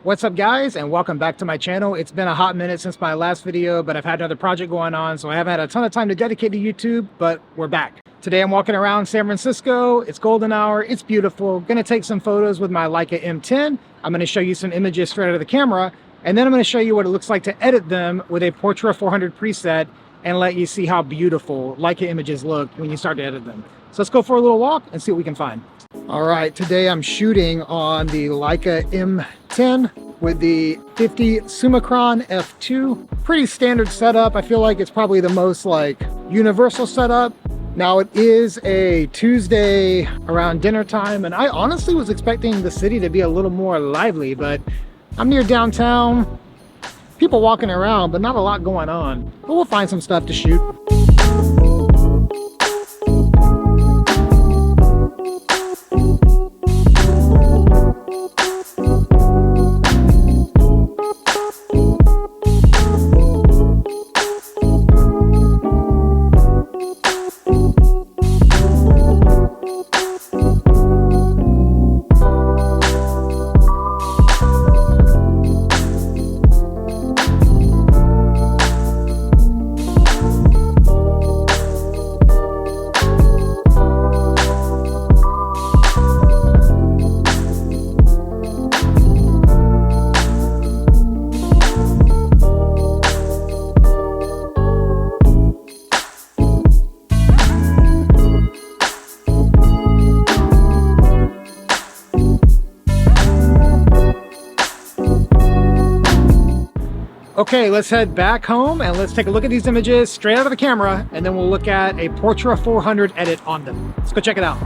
What's up guys, and welcome back to my channel. It's been a hot minute since my last video, but I've had another project going on, so I haven't had a ton of time to dedicate to YouTube, but we're back. Today I'm walking around San Francisco. It's golden hour, it's beautiful. Gonna take some photos with my Leica M10. I'm gonna show you some images straight out of the camera, and then I'm gonna show you what it looks like to edit them with a Portra 400 preset and let you see how beautiful Leica images look when you start to edit them. So let's go for a little walk and see what we can find. All right, today I'm shooting on the Leica M10 with the 50 Summicron f2. Pretty standard setup. I feel like it's probably the most universal setup. Now it is a Tuesday around dinner time, and I honestly was expecting the city to be a little more lively, but I'm near downtown. People walking around, but not a lot going on. But we'll find some stuff to shoot. Okay, let's head back home and let's take a look at these images straight out of the camera, and then we'll look at a Portra 400 edit on them. Let's go check it out.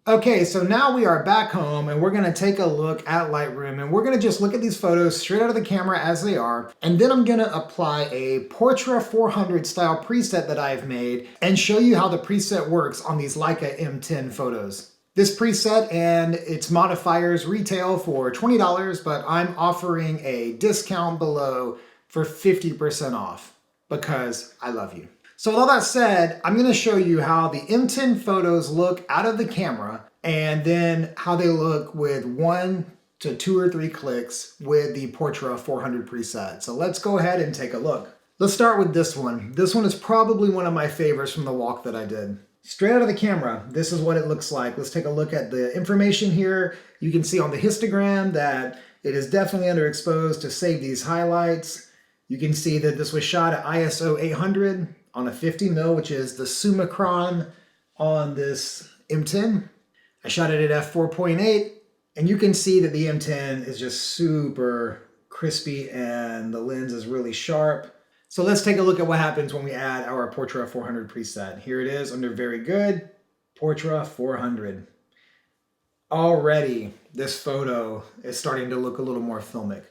Okay, so now we are back home and we're gonna take a look at Lightroom, and we're gonna just look at these photos straight out of the camera as they are, and then I'm gonna apply a Portra 400 style preset that I've made and show you how the preset works on these Leica M10 photos. This preset and its modifiers retail for $20, but I'm offering a discount below for 50% off because I love you. So with all that said, I'm gonna show you how the M10 photos look out of the camera and then how they look with 1 to 2 or 3 clicks with the Portra 400 preset. So let's go ahead and take a look. Let's start with this one. This one is probably one of my favorites from the walk that I did. Straight out of the camera, this is what it looks like. Let's take a look at the information here. You can see on the histogram that it is definitely underexposed to save these highlights. You can see that this was shot at ISO 800 on a 50mm, which is the Summicron on this M10. I shot it at f4.8, and you can see that the M10 is just super crispy and the lens is really sharp. So let's take a look at what happens when we add our Portra 400 preset. Here it is under Very Good, Portra 400. Already, this photo is starting to look a little more filmic.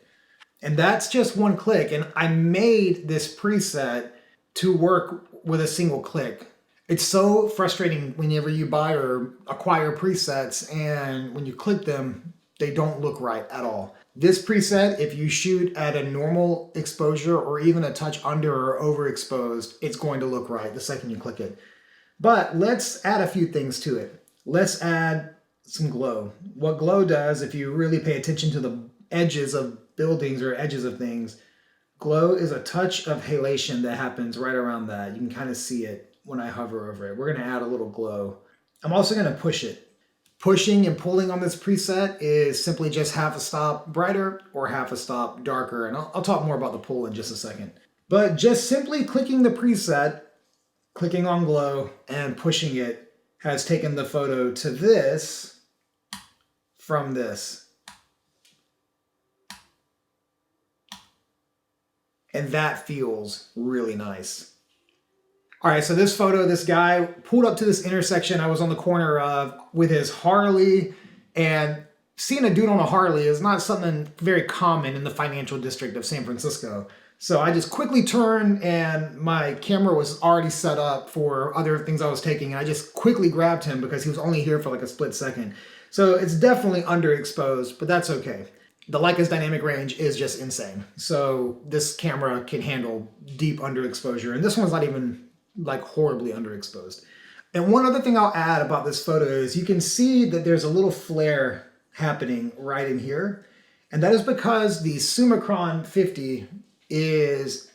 And that's just one click, and I made this preset to work with a single click. It's so frustrating whenever you buy or acquire presets, and when you click them, they don't look right at all. This preset, if you shoot at a normal exposure or even a touch under or overexposed, it's going to look right the second you click it. But let's add a few things to it. Let's add some glow. What glow does, if you really pay attention to the edges of buildings or edges of things, glow is a touch of halation that happens right around that. You can kind of see it when I hover over it. We're going to add a little glow. I'm also going to push it. Pushing and pulling on this preset is simply just half a stop brighter or half a stop darker, and I'll talk more about the pull in just a second. But just simply clicking the preset, clicking on glow, and pushing it has taken the photo to this from this. And that feels really nice. All right, so this photo, this guy pulled up to this intersection I was on the corner of with his Harley, and seeing a dude on a Harley is not something very common in the financial district of San Francisco. So I just quickly turned, and my camera was already set up for other things I was taking, and I just quickly grabbed him because he was only here for like a split second. So it's definitely underexposed, but that's okay. The Leica's dynamic range is just insane. So this camera can handle deep underexposure, and this one's not even like horribly underexposed. And one other thing I'll add about this photo is you can see that there's a little flare happening right in here. And that is because the Summicron 50 is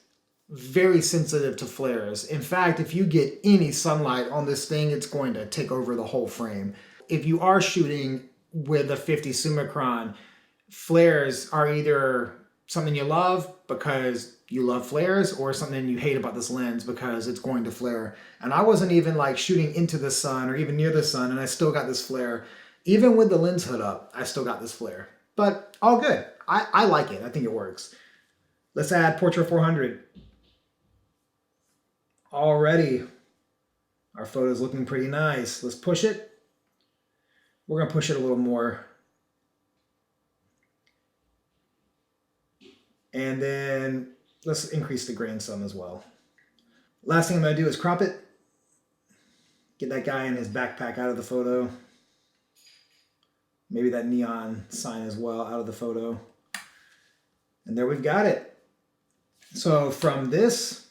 very sensitive to flares. In fact, if you get any sunlight on this thing, it's going to take over the whole frame. If you are shooting with a 50 Summicron, flares are either something you love because you love flares or something you hate about this lens because it's going to flare. And I wasn't even like shooting into the sun or even near the sun and I still got this flare. Even with the lens hood up, I still got this flare. But all good. I like it. I think it works. Let's add Portra 400. Already, our photo's looking pretty nice. Let's push it. We're gonna push it a little more. And then let's increase the grain some as well. Last thing I'm gonna do is crop it. Get that guy and his backpack out of the photo. Maybe that neon sign as well out of the photo. And there we've got it. So from this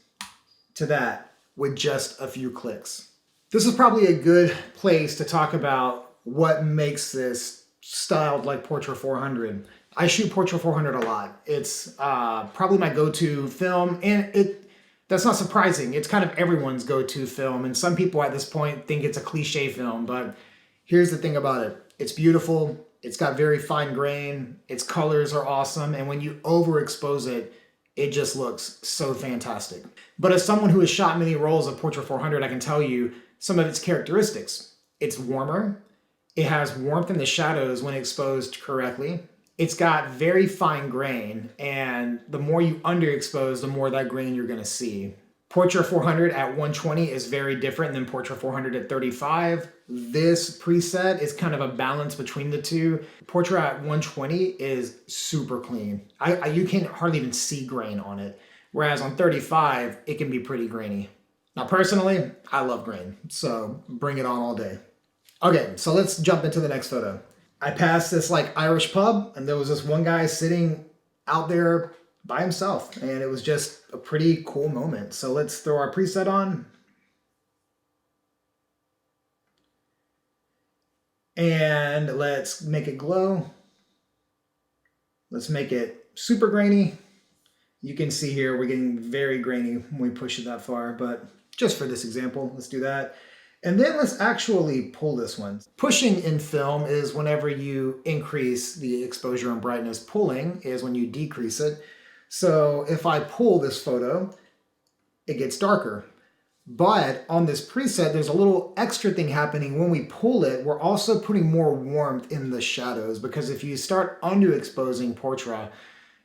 to that with just a few clicks. This is probably a good place to talk about what makes this styled like Portra 400. I shoot Portra 400 a lot. It's probably my go-to film, and that's not surprising. It's kind of everyone's go-to film, and some people at this point think it's a cliche film, but here's the thing about it. It's beautiful, it's got very fine grain, its colors are awesome, and when you overexpose it, it just looks so fantastic. But as someone who has shot many rolls of Portra 400, I can tell you some of its characteristics. It's warmer, it has warmth in the shadows when exposed correctly. It's got very fine grain, and the more you underexpose, the more that grain you're gonna see. Portra 400 at 120 is very different than Portra 400 at 35. This preset is kind of a balance between the two. Portra at 120 is super clean. You can't hardly even see grain on it. Whereas on 35, it can be pretty grainy. Now personally, I love grain, so bring it on all day. Okay, so let's jump into the next photo. I passed this like Irish pub and there was this one guy sitting out there by himself and it was just a pretty cool moment. So let's throw our preset on. And let's make it glow. Let's make it super grainy. You can see here we're getting very grainy when we push it that far, but just for this example, let's do that. And then let's actually pull this one. Pushing in film is whenever you increase the exposure and brightness. Pulling is when you decrease it. So if I pull this photo, it gets darker. But on this preset, there's a little extra thing happening. When we pull it, we're also putting more warmth in the shadows because if you start underexposing Portra,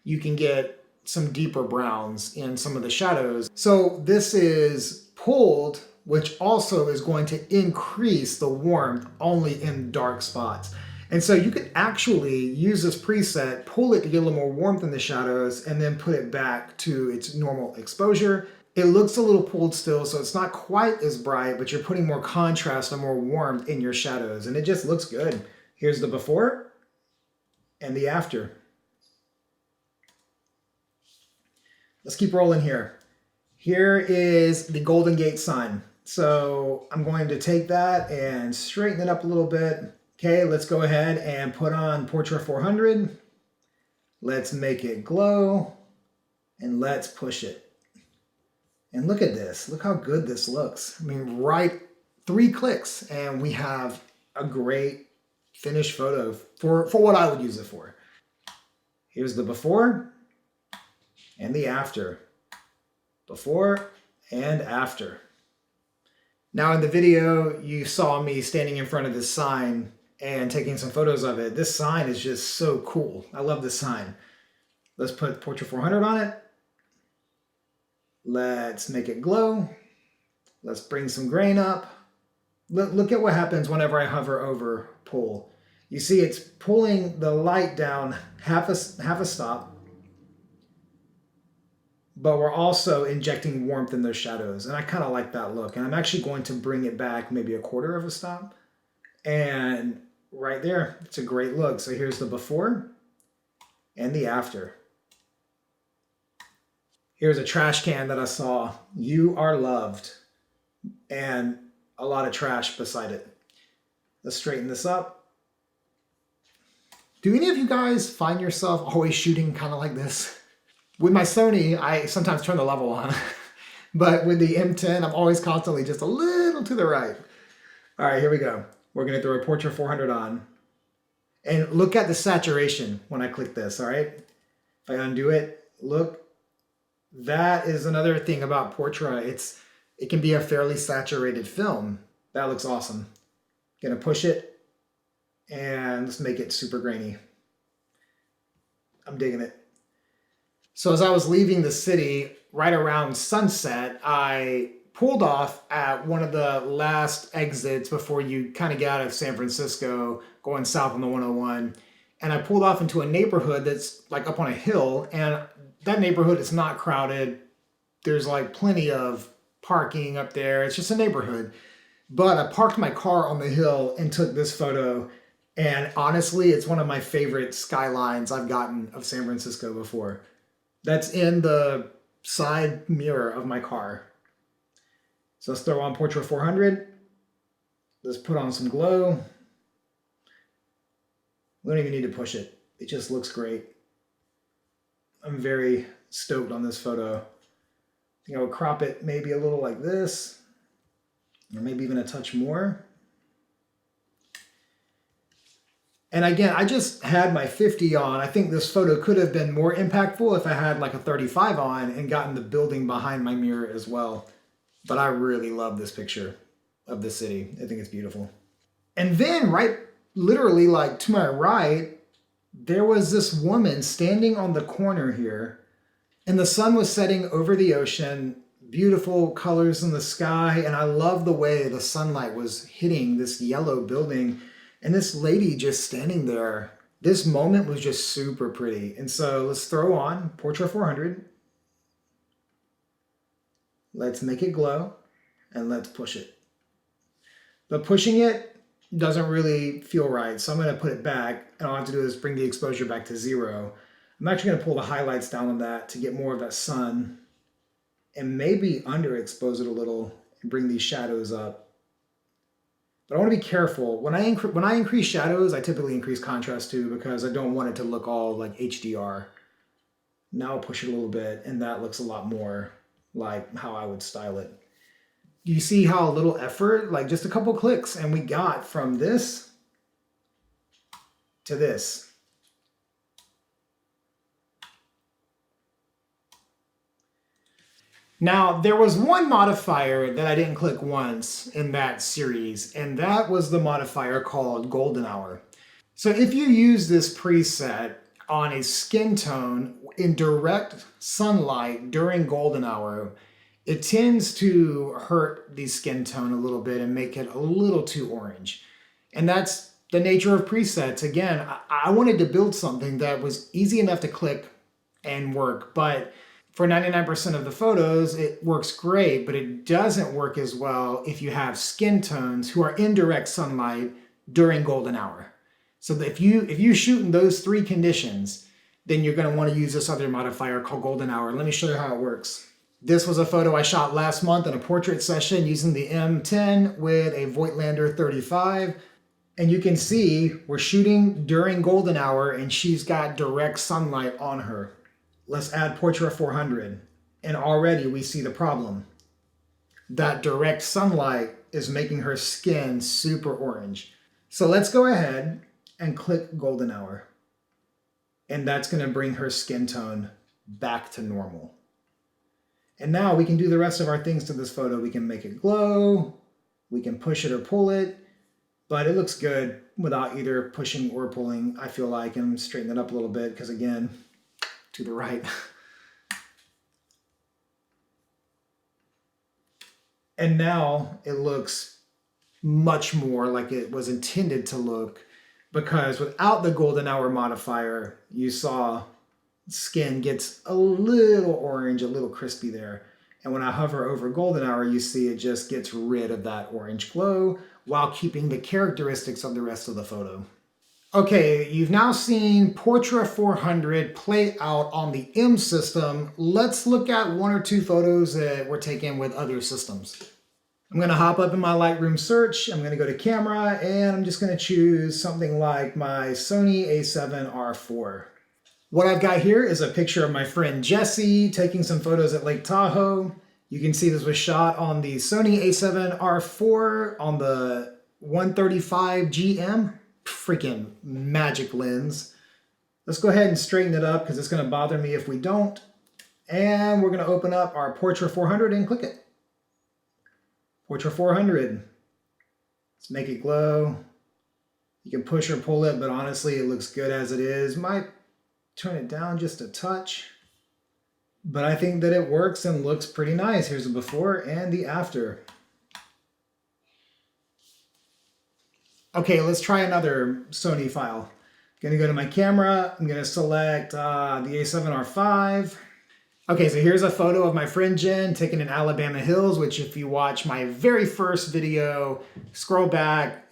you can get some deeper browns in some of the shadows. So this is pulled, which also is going to increase the warmth only in dark spots. And so you could actually use this preset, pull it to get a little more warmth in the shadows, and then put it back to its normal exposure. It looks a little pulled still, so it's not quite as bright, but you're putting more contrast and more warmth in your shadows, and it just looks good. Here's the before and the after. Let's keep rolling here. Here is the Golden Gate sign. So I'm going to take that and straighten it up a little bit. Okay, let's go ahead and put on Portra 400. Let's make it glow and let's push it. And look at this, look how good this looks. I mean, right 3 clicks and we have a great finished photo for what I would use it for. Here's the before and the after. Before and after. Now in the video, you saw me standing in front of this sign and taking some photos of it. This sign is just so cool. I love this sign. Let's put Portra 400 on it. Let's make it glow. Let's bring some grain up. Look at what happens whenever I hover over pull. You see it's pulling the light down half a stop, but we're also injecting warmth in those shadows. And I kind of like that look. And I'm actually going to bring it back maybe a quarter of a stop. And right there, it's a great look. So here's the before and the after. Here's a trash can that I saw. You are loved. And a lot of trash beside it. Let's straighten this up. Do any of you guys find yourself always shooting kind of like this? With my Sony, I sometimes turn the level on, but with the M10, I'm always constantly just a little to the right. All right, here we go. We're gonna throw a Portra 400 on. And look at the saturation when I click this, all right? If I undo it, look. That is another thing about Portra. It can be a fairly saturated film. That looks awesome. Gonna push it, and let's make it super grainy. I'm digging it. So as I was leaving the city, right around sunset, I pulled off at one of the last exits before you kind of get out of San Francisco, going south on the 101. And I pulled off into a neighborhood that's like up on a hill, and that neighborhood is not crowded. There's like plenty of parking up there. It's just a neighborhood. But I parked my car on the hill and took this photo. And honestly, it's one of my favorite skylines I've gotten of San Francisco before. That's in the side mirror of my car. So let's throw on Portra 400. Let's put on some glow. We don't even need to push it. It just looks great. I'm very stoked on this photo. I think I would crop it maybe a little like this, or maybe even a touch more. And again, I just had my 50 on. I think this photo could have been more impactful if I had like a 35 on and gotten the building behind my mirror as well. But I really love this picture of the city. I think it's beautiful. And then literally like to my right, there was this woman standing on the corner here, and the sun was setting over the ocean, beautiful colors in the sky. And I love the way the sunlight was hitting this yellow building. And this lady just standing there, this moment was just super pretty. And so let's throw on Portra 400. Let's make it glow, and let's push it. But pushing it doesn't really feel right. So I'm gonna put it back, and all I have to do is bring the exposure back to 0. I'm actually gonna pull the highlights down on that to get more of that sun, and maybe underexpose it a little and bring these shadows up. But I want to be careful. When I increase shadows, I typically increase contrast too, because I don't want it to look all like HDR. Now I'll push it a little bit, and that looks a lot more like how I would style it. You see how little effort, like just a couple clicks, and we got from this to this. Now, there was one modifier that I didn't click once in that series, and that was the modifier called Golden Hour. So if you use this preset on a skin tone in direct sunlight during golden hour, it tends to hurt the skin tone a little bit and make it a little too orange. And that's the nature of presets. Again, I wanted to build something that was easy enough to click and work, but for 99% of the photos, it works great, but it doesn't work as well if you have skin tones who are in direct sunlight during golden hour. So if you shoot in those 3 conditions, then you're going to want to use this other modifier called Golden Hour. Let me show you how it works. This was a photo I shot last month in a portrait session using the M10 with a Voigtlander 35. And you can see we're shooting during golden hour, and she's got direct sunlight on her. Let's add Portra 400, and already we see the problem. That direct sunlight is making her skin super orange. So let's go ahead and click Golden Hour. And that's gonna bring her skin tone back to normal. And now we can do the rest of our things to this photo. We can make it glow, we can push it or pull it, but it looks good without either pushing or pulling, I feel like, and straighten it up a little bit, because again, to the right. And now it looks much more like it was intended to look, because without the golden hour modifier, you saw skin gets a little orange, a little crispy there. And when I hover over golden hour, you see it just gets rid of that orange glow while keeping the characteristics of the rest of the photo. Okay, you've now seen Portra 400 play out on the M system. Let's look at 1 or 2 photos that were taken with other systems. I'm gonna hop up in my Lightroom search. I'm gonna go to camera and I'm just gonna choose something like my Sony A7R IV. What I've got here is a picture of my friend Jesse taking some photos at Lake Tahoe. You can see this was shot on the Sony A7R IV on the 135 GM. Freaking magic lens. Let's go ahead and straighten it up because it's gonna bother me if we don't. And we're gonna open up our Portra 400 and click it. Portra 400. Let's make it glow. You can push or pull it, but honestly, it looks good as it is. Might turn it down just a touch, but I think that it works and looks pretty nice. Here's the before and the after. Okay, let's try another Sony file. I'm gonna go to my camera. I'm gonna select the A7R V. Okay, so here's a photo of my friend Jen taken in Alabama Hills, which if you watch my very first video, scroll back,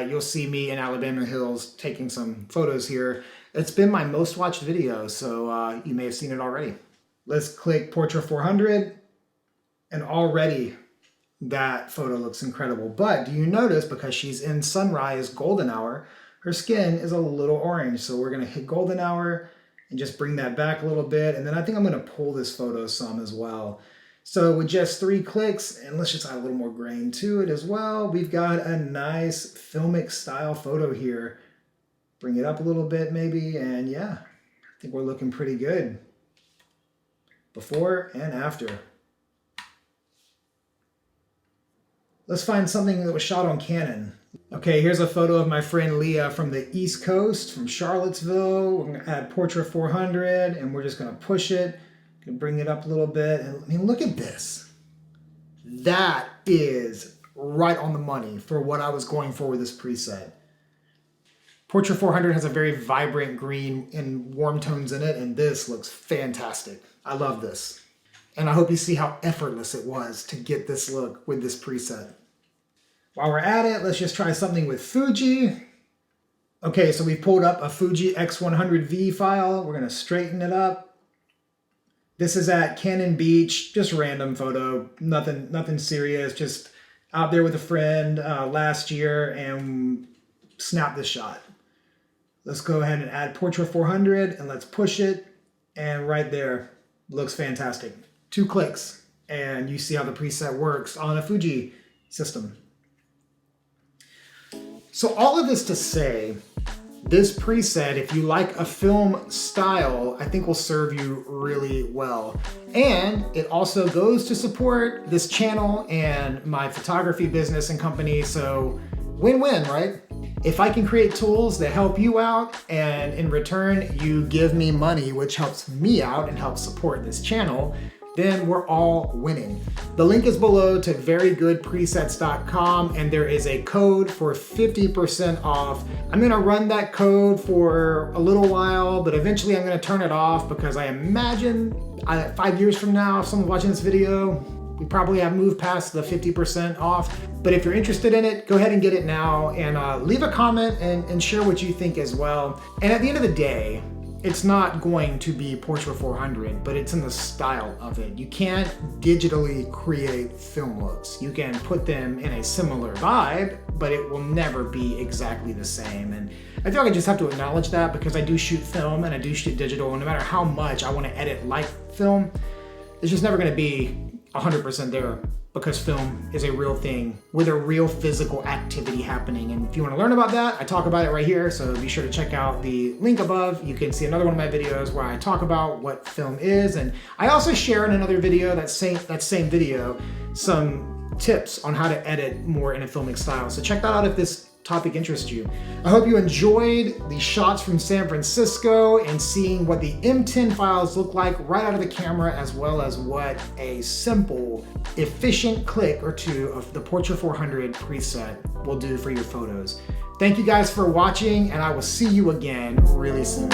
you'll see me in Alabama Hills taking some photos here. It's been my most watched video, so you may have seen it already. Let's click Portra 400, and already that photo looks incredible. But do you notice, because she's in sunrise golden hour, her skin is a little orange. So we're gonna hit golden hour, and just bring that back a little bit. And then I think I'm gonna pull this photo some as well. So with just 3 clicks, and let's just add a little more grain to it as well, we've got a nice filmic style photo here. Bring it up a little bit maybe, and yeah, I think we're looking pretty good. Before and after. Let's find something that was shot on Canon. Okay, here's a photo of my friend Leah from the East Coast, from Charlottesville. We're gonna add Portra 400, and we're just gonna push it. Gonna bring it up a little bit, and I mean, look at this. That is right on the money for what I was going for with this preset. Portra 400 has a very vibrant green and warm tones in it, and this looks fantastic. I love this. And I hope you see how effortless it was to get this look with this preset. While we're at it, let's just try something with Fuji. Okay, so we pulled up a Fuji X100V file. We're gonna straighten it up. This is at Cannon Beach, just random photo, nothing serious, just out there with a friend last year and snap this shot. Let's go ahead and add Portra 400 and let's push it. And right there, looks fantastic. 2 clicks and you see how the preset works on a Fuji system. So all of this to say, this preset, if you like a film style, I think will serve you really well. And it also goes to support this channel and my photography business and company, so win-win, right? If I can create tools that help you out, and in return, you give me money, which helps me out and helps support this channel, then we're all winning. The link is below to verygoodpresets.com, and there is a code for 50% off. I'm gonna run that code for a little while, but eventually I'm gonna turn it off because I imagine 5 years from now, if someone's watching this video, we probably have moved past the 50% off. But if you're interested in it, go ahead and get it now, and leave a comment and share what you think as well. And at the end of the day, it's not going to be Portra 400, but it's in the style of it. You can't digitally create film looks. You can put them in a similar vibe, but it will never be exactly the same. And I feel like I just have to acknowledge that because I do shoot film and I do shoot digital, and no matter how much I want to edit like film, it's just never going to be 100% there, because film is a real thing with a real physical activity happening. And if you want to learn about that, I talk about it right here, so be sure to check out the link above. You can see another one of my videos where I talk about what film is, and I also share in another video, that same video, some tips on how to edit more in a filmic style. So check that out if this topic interests you. I hope you enjoyed the shots from San Francisco and seeing what the M10 files look like right out of the camera, as well as what a simple, efficient click or two of the Portra 400 preset will do for your photos. Thank you guys for watching, and I will see you again really soon.